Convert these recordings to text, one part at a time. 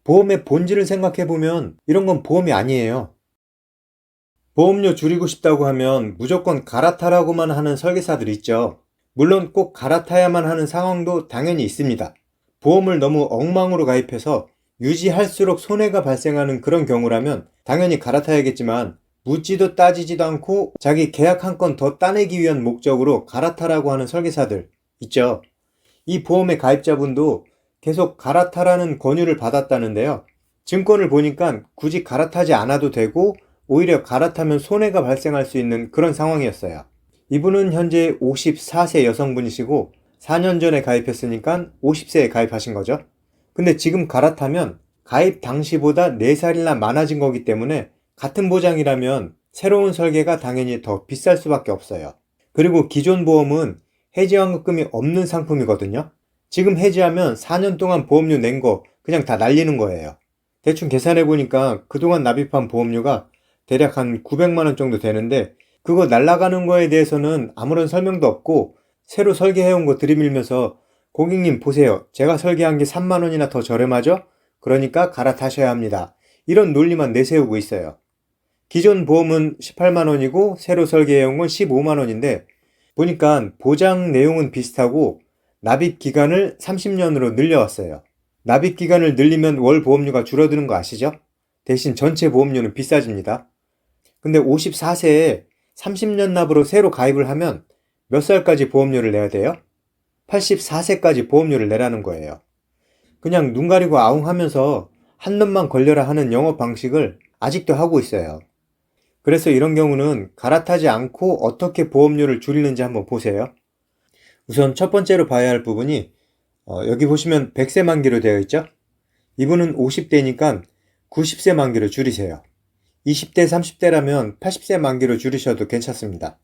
보험의 본질을 생각해보면 이런 건 보험이 아니에요. 보험료 줄이고 싶다고 하면 무조건 갈아타라고만 하는 설계사들 있죠. 물론 꼭 갈아타야만 하는 상황도 당연히 있습니다. 보험을 너무 엉망으로 가입해서 유지할수록 손해가 발생하는 그런 경우라면 당연히 갈아타야겠지만 묻지도 따지지도 않고 자기 계약 한 건 더 따내기 위한 목적으로 갈아타라고 하는 설계사들 있죠. 이 보험의 가입자분도 계속 갈아타라는 권유를 받았다는데요. 증권을 보니까 굳이 갈아타지 않아도 되고 오히려 갈아타면 손해가 발생할 수 있는 그런 상황이었어요. 이분은 현재 54세 여성분이시고 4년 전에 가입했으니까 50세에 가입하신 거죠. 근데 지금 갈아타면 가입 당시보다 4살이나 많아진 거기 때문에 같은 보장이라면 새로운 설계가 당연히 더 비쌀 수밖에 없어요. 그리고 기존 보험은 해지환급금이 없는 상품이거든요. 지금 해지하면 4년 동안 보험료 낸 거 그냥 다 날리는 거예요. 대충 계산해보니까 그동안 납입한 보험료가 대략 한 900만 원 정도 되는데 그거 날라가는 거에 대해서는 아무런 설명도 없고 새로 설계해온 거 들이밀면서 고객님 보세요. 제가 설계한 게 3만 원이나 더 저렴하죠? 그러니까 갈아타셔야 합니다. 이런 논리만 내세우고 있어요. 기존 보험은 18만 원이고 새로 설계해온 건 15만 원인데 보니까 보장 내용은 비슷하고 납입 기간을 30년으로 늘려왔어요. 납입 기간을 늘리면 월 보험료가 줄어드는 거 아시죠? 대신 전체 보험료는 비싸집니다. 근데 54세에 30년 납으로 새로 가입을 하면 몇 살까지 보험료를 내야 돼요? 84세까지 보험료를 내라는 거예요. 그냥 눈 가리고 아웅하면서 한 놈만 걸려라 하는 영업 방식을 아직도 하고 있어요. 그래서 이런 경우는 갈아타지 않고 어떻게 보험료를 줄이는지 한번 보세요. 우선 첫 번째로 봐야 할 부분이 여기 보시면 100세 만기로 되어 있죠? 이분은 50대니까 90세 만기로 줄이세요. 20대, 30대라면 80세 만기로 줄이셔도 괜찮습니다.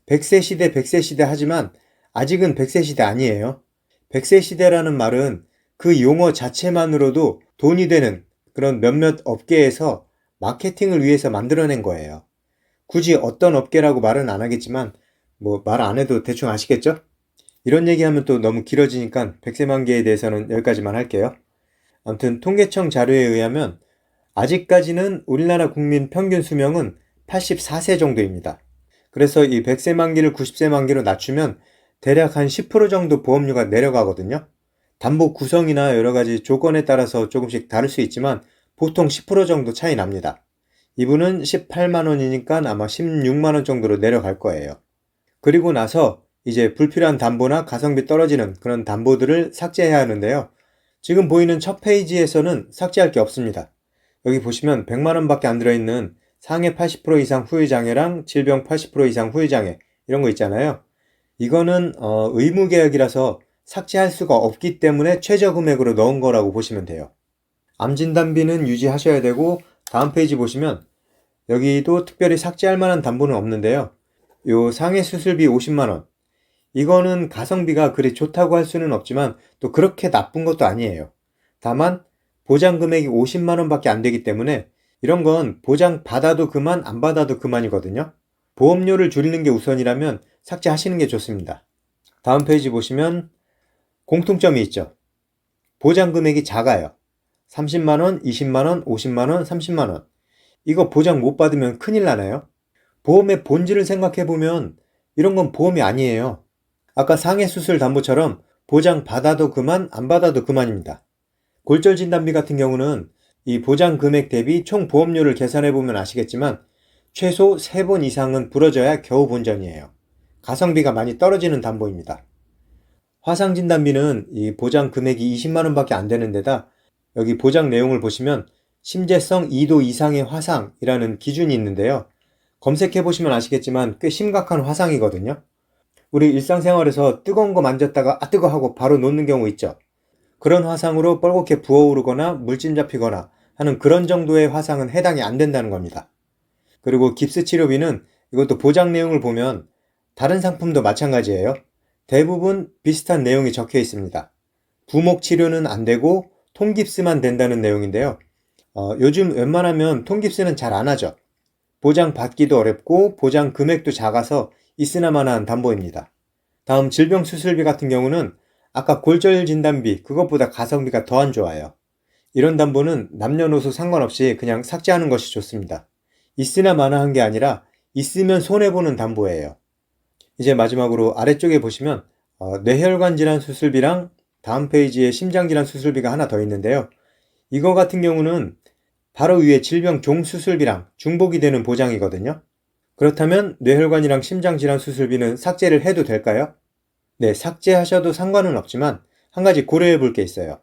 100세 시대, 100세 시대 하지만 아직은 100세 시대 아니에요. 100세 시대라는 말은 그 용어 자체만으로도 돈이 되는 그런 몇몇 업계에서 마케팅을 위해서 만들어낸 거예요. 굳이 어떤 업계라고 말은 안 하겠지만 뭐 말 안 해도 대충 아시겠죠? 이런 얘기하면 또 너무 길어지니까 100세 만기에 대해서는 여기까지만 할게요. 아무튼 통계청 자료에 의하면 아직까지는 우리나라 국민 평균 수명은 84세 정도입니다. 그래서 이 100세 만기를 90세 만기로 낮추면 대략 한 10% 정도 보험료가 내려가거든요. 담보 구성이나 여러 가지 조건에 따라서 조금씩 다를 수 있지만 보통 10% 정도 차이 납니다. 이분은 18만 원이니까 아마 16만 원 정도로 내려갈 거예요. 그리고 나서 이제 불필요한 담보나 가성비 떨어지는 그런 담보들을 삭제해야 하는데요. 지금 보이는 첫 페이지에서는 삭제할 게 없습니다. 여기 보시면 100만 원밖에 안 들어있는 상해 80% 이상 후유장애랑 질병 80% 이상 후유장애 이런 거 있잖아요. 이거는 의무계약이라서 삭제할 수가 없기 때문에 최저금액으로 넣은 거라고 보시면 돼요. 암진단비는 유지하셔야 되고 다음 페이지 보시면 여기도 특별히 삭제할 만한 담보는 없는데요. 요 상해 수술비 50만 원 이거는 가성비가 그리 좋다고 할 수는 없지만 또 그렇게 나쁜 것도 아니에요. 다만 보장 금액이 50만 원밖에 안 되기 때문에 이런 건 보장 받아도 그만 안 받아도 그만이거든요. 보험료를 줄이는 게 우선이라면 삭제하시는 게 좋습니다. 다음 페이지 보시면 공통점이 있죠. 보장 금액이 작아요. 30만 원, 20만 원, 50만 원, 30만 원. 이거 보장 못 받으면 큰일 나나요? 보험의 본질을 생각해보면 이런 건 보험이 아니에요. 아까 상해 수술 담보처럼 보장 받아도 그만, 안 받아도 그만입니다. 골절 진단비 같은 경우는 이 보장 금액 대비 총 보험료를 계산해보면 아시겠지만 최소 3번 이상은 부러져야 겨우 본전이에요. 가성비가 많이 떨어지는 담보입니다. 화상 진단비는 이 보장 금액이 20만 원밖에 안 되는 데다 여기 보장 내용을 보시면 심재성 2도 이상의 화상이라는 기준이 있는데요. 검색해보시면 아시겠지만 꽤 심각한 화상이거든요. 우리 일상생활에서 뜨거운 거 만졌다가 아 뜨거 하고 바로 놓는 경우 있죠. 그런 화상으로 뻘겋게 부어오르거나 물진 잡히거나 하는 그런 정도의 화상은 해당이 안 된다는 겁니다. 그리고 깁스 치료비는 이것도 보장 내용을 보면 다른 상품도 마찬가지예요. 대부분 비슷한 내용이 적혀 있습니다. 부목 치료는 안 되고 통깁스만 된다는 내용인데요. 요즘 웬만하면 통깁스는 잘 안 하죠. 보장 받기도 어렵고 보장 금액도 작아서 있으나마나한 담보입니다. 다음 질병 수술비 같은 경우는 아까 골절 진단비 그것보다 가성비가 더 안 좋아요. 이런 담보는 남녀노소 상관없이 그냥 삭제하는 것이 좋습니다. 있으나 마나한 게 아니라 있으면 손해보는 담보예요. 이제 마지막으로 아래쪽에 보시면 뇌혈관 질환 수술비랑 다음 페이지에 심장질환 수술비가 하나 더 있는데요. 이거 같은 경우는 바로 위에 질병 종 수술비랑 중복이 되는 보장이거든요. 그렇다면 뇌혈관이랑 심장질환 수술비는 삭제를 해도 될까요? 네, 삭제하셔도 상관은 없지만 한 가지 고려해 볼 게 있어요.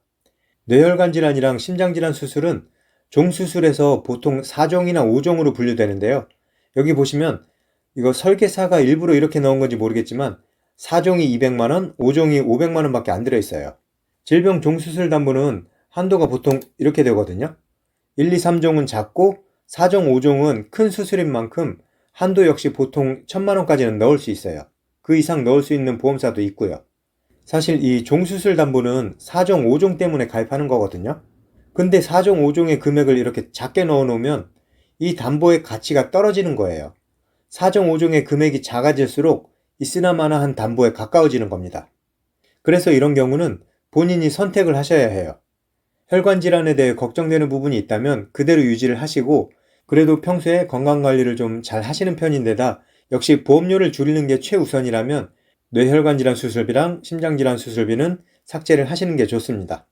뇌혈관 질환이랑 심장질환 수술은 종수술에서 보통 4종이나 5종으로 분류되는데요. 여기 보시면 이거 설계사가 일부러 이렇게 넣은 건지 모르겠지만 4종이 200만원, 5종이 500만원 밖에 안 들어있어요. 질병 종수술 담보는 한도가 보통 이렇게 되거든요. 1, 2, 3종은 작고 4종, 5종은 큰 수술인 만큼 한도 역시 보통 1000만원까지는 넣을 수 있어요. 그 이상 넣을 수 있는 보험사도 있고요. 사실 이 종수술 담보는 4종, 5종 때문에 가입하는 거거든요. 근데 4종, 5종의 금액을 이렇게 작게 넣어 놓으면 이 담보의 가치가 떨어지는 거예요. 4종, 5종의 금액이 작아질수록 있으나마나한 담보에 가까워지는 겁니다. 그래서 이런 경우는 본인이 선택을 하셔야 해요. 혈관 질환에 대해 걱정되는 부분이 있다면 그대로 유지를 하시고 그래도 평소에 건강관리를 좀 잘 하시는 편인데다 역시 보험료를 줄이는 게 최우선이라면 뇌혈관 질환 수술비랑 심장질환 수술비는 삭제를 하시는 게 좋습니다.